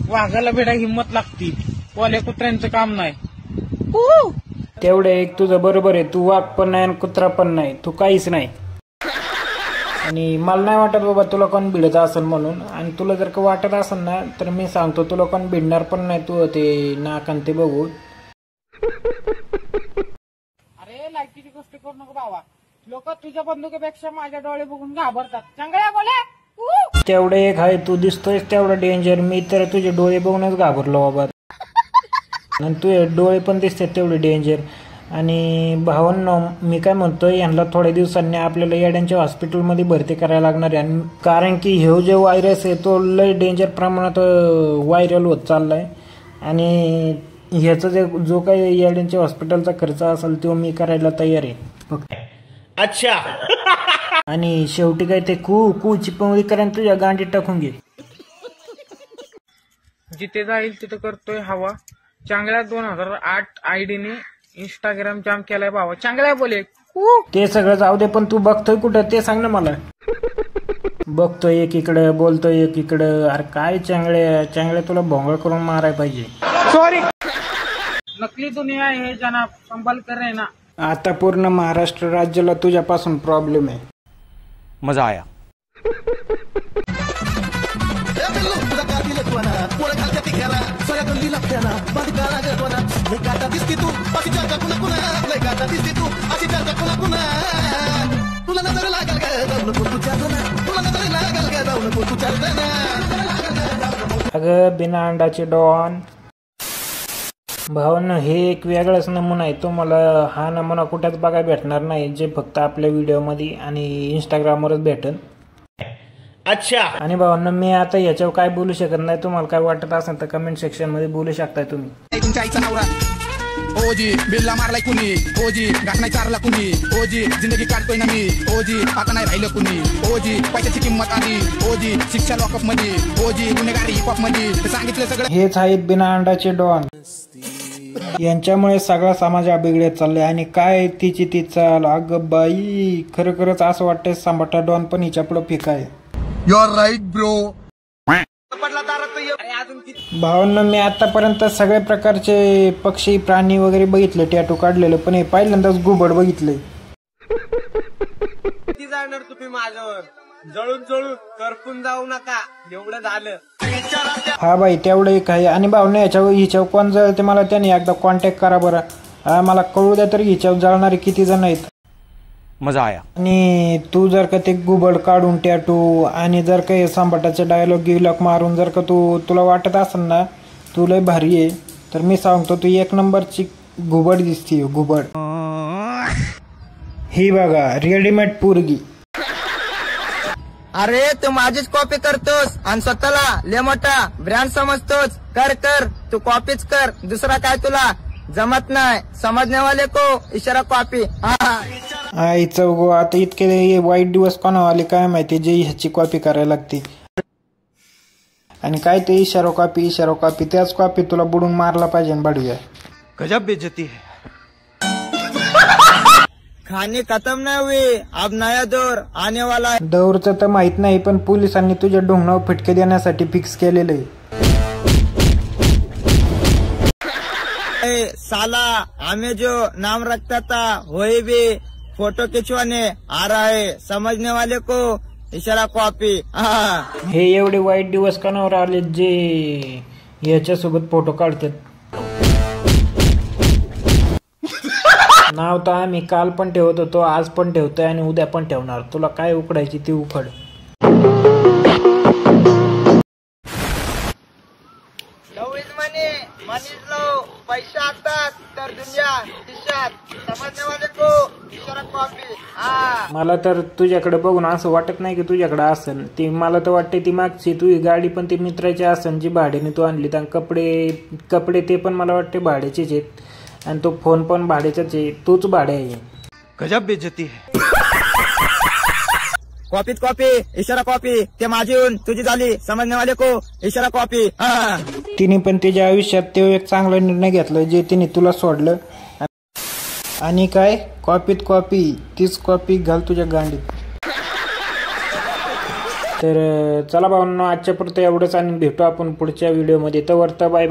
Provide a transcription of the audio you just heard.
वाघाला भेडा हिंमत लागती, ओल्या कुत्र्यांचं काम नाही. तेवढे एक तुझं बरोबर आहे, तू वाघ पण नाही आणि कुत्रा पण नाही, तू काहीच नाही. आणि मला नाही वाटत बाबा तुला कोण भिडत असेल म्हणून, आणि तुला जर का वाटत असेल ना तर मी सांगतो तुला कोण भिडणार पण नाही, तू ते नाकान ते बघू. अरे लायकीची गोष्ट करू नको बाबा, लोक तुझ्या बंदुकीपेक्षा माझ्या डोळे बघून घाबरतात. चांगल्या बोले तेवढं एक आहे, तू दिसतोय तेवढं डेंजर, मी तर तुझे डोळे बघूनच घाबरलो बाबा. आणि तुझे डोळे पण दिसतात तेवढे डेंजर. आणि भावांनो मी काय म्हणतोय, यांना थोड्या दिवसांनी आपल्याला येड्यांच्या हॉस्पिटलमध्ये भरती करायला लागणार आहे. आणि कारण की हे जो व्हायरस आहे तो लय डेंजर प्रमाणात व्हायरल होत चाललाय. आणि ह्याचा जो काही येड्यांच्या हॉस्पिटलचा खर्च असेल तो मी करायला तयार आहे. अच्छा. आणि शेवटी काय ते कू चिपवली करेन तुझ्या गांडीत टाकून घे. जिथे जाईल तिथे करतोय हवा. चांगल्या 2008 आयडीने इंस्टाग्राम जाम केलाय बाबा. चांगल्या बोले ते सगळं जाऊ दे, पण तू बघतोय कुठं ते सांग ना मला. बघतोय एकीकडे, बोलतोय एकीकडे. अरे काय चांगल्या तुला भोंगळ करून मारायला पाहिजे. सॉरी, नकली दुनिया आहे जनाब, संभल कर रहे ना. आता पूर्ण महाराष्ट्र राज्याला तुझ्यापासून प्रॉब्लेम आहे. मजा आया. अगं बिना अंडाचे डॉन भावांनो, हे एक वेगळाच नमुना आहे. तो मला हा नमुना कुठेच बघायला भेटणार नाही, जे फक्त आपल्या व्हिडिओमध्ये आणि इंस्टाग्रामवरच भेटेल. अच्छा. आणि भावांनो मी आता याच्यावर काय बोलू शकत नाही. तुम्हाला काय वाटत असेल तर कमेंट सेक्शन मध्ये बोलू शकताय तुम्ही. तुमच्या आईचा नवरा ओजी बिल्ला मारलाय कुणी, ओजी घाट चारला कुणी, ओजी जिंदगी काढतोय ना मी, ओजी आता नाही राहिलं कुणी, ओजी पैशाची किंमत आली, ओजी शिक्षा लॉकअप मध्ये, ओजी गुन्हेगारी हिपहॉप मध्ये सांगितलं सगळं. हेच आहेत बिना अंडाचे डॉन. यांच्यामुळे सगळा समाज बिघडत चाललाय. आणि काय तिची ती चाल, अगं बाई खरंच असं वाटतंय सांभाटा डॉन पण हिच्या पुढं फिका आहे. You are right bro. भावांनो मी आतापर्यंत सगळ्या प्रकारचे पक्षी प्राणी वगैरे बघितले, टॅटू काढलेलं, पण हे पहिल्यांदाच घुबड बघितलंय. किती जाणार तुम्ही माझ्यावर, जळून करपून जाऊ नका, एवढं झालं. हा बाई तेवढं एक आहे. आणि भावना हिच्यावर कोण जळते मला त्याने एकदा कॉन्टॅक्ट करा बरं, मला कळू द्या तरी हिच्यावर जळणारे किती जण आहेत. मजा आया. आणि तू जर का ते घुबड काढून टॅटू आणि जर का सांभाटाचे डायलॉग गिलॉग मारून जर का तुला वाटत असेल ना तू लय भारी आहे, तर मी सांगतो तू एक नंबरची घुबड दिसते. घुबड ही बघा रेडीमेड पोरगी. अरे तू माझीच कॉपी करतोस आणि स्वतःला लय मोठा ब्रँड समजतोस. कर तू कॉपीच कर, दुसरा काय तुला जमत नाही. समजने वाले को इशारा कॉपी. आई चौगो, आता इतके वाईट दिवस कोणावर आले काय माहिती, जे ह्याची कॉपी करायला लागते. आणि काय ते इशारा कॉपी, त्याच कॉपी तुला बुडून मारला पाहिजे बाडूया. गजब बेइज्जती है. कहानी खत्म नहीं हुई, अब नया दौर आने वाला है. दौरचं तर माहित नाही, पण पोलिसांनी तुझ्या ढोंगणावर फटके देण्यासाठी फिक्स केलेलं आहे. साला हमें जो नाम रखता था वही भी फोटो खिंचवाने आ रहा है, समझने वाले को इशारा कॉपी. हे एवढे वाईट दिवस कोणावर आले जे याच्यासोबत फोटो काढतात. नाव तर आम्ही काल पण ठेवत होतो, आज पण ठेवतोय आणि उद्या पण ठेवणार. तुला काय उकडायची ती उकड. पैसा आता तर दुनिया खिशात, समजने वाले को इशारा कॉपी. मला तर तुझ्याकडे बघून असं वाटत नाही की तुझ्याकडे असेल. ती मला तर वाटते ती मागची तुझी गाडी पण ती मित्राची असेल जी भाड्याने तू आणली. आणि कपडे ते पण मला वाटते भाड्याचेच आहेत. आणि तो फोन पण भाड्याचाच आहे, तूच भाडे आहे. गजब बेइज्जती है. कॉपी इशारा कॉपी. ते माझी होऊन तुझी झाली, समजने वाले को इशारा कॉपी. तिने पण तिच्या आयुष्यात तो एक चांगला निर्णय घेतला जे तिने तुला सोडलं. आणि काय कॉपी तीच कॉपी घाल तुझ्या गांडीत. तर चला भावांनो, आजच्या पुरतं एवढंच आणि भेटू आपण पुढच्या व्हिडिओमध्ये. तर बाय बाय.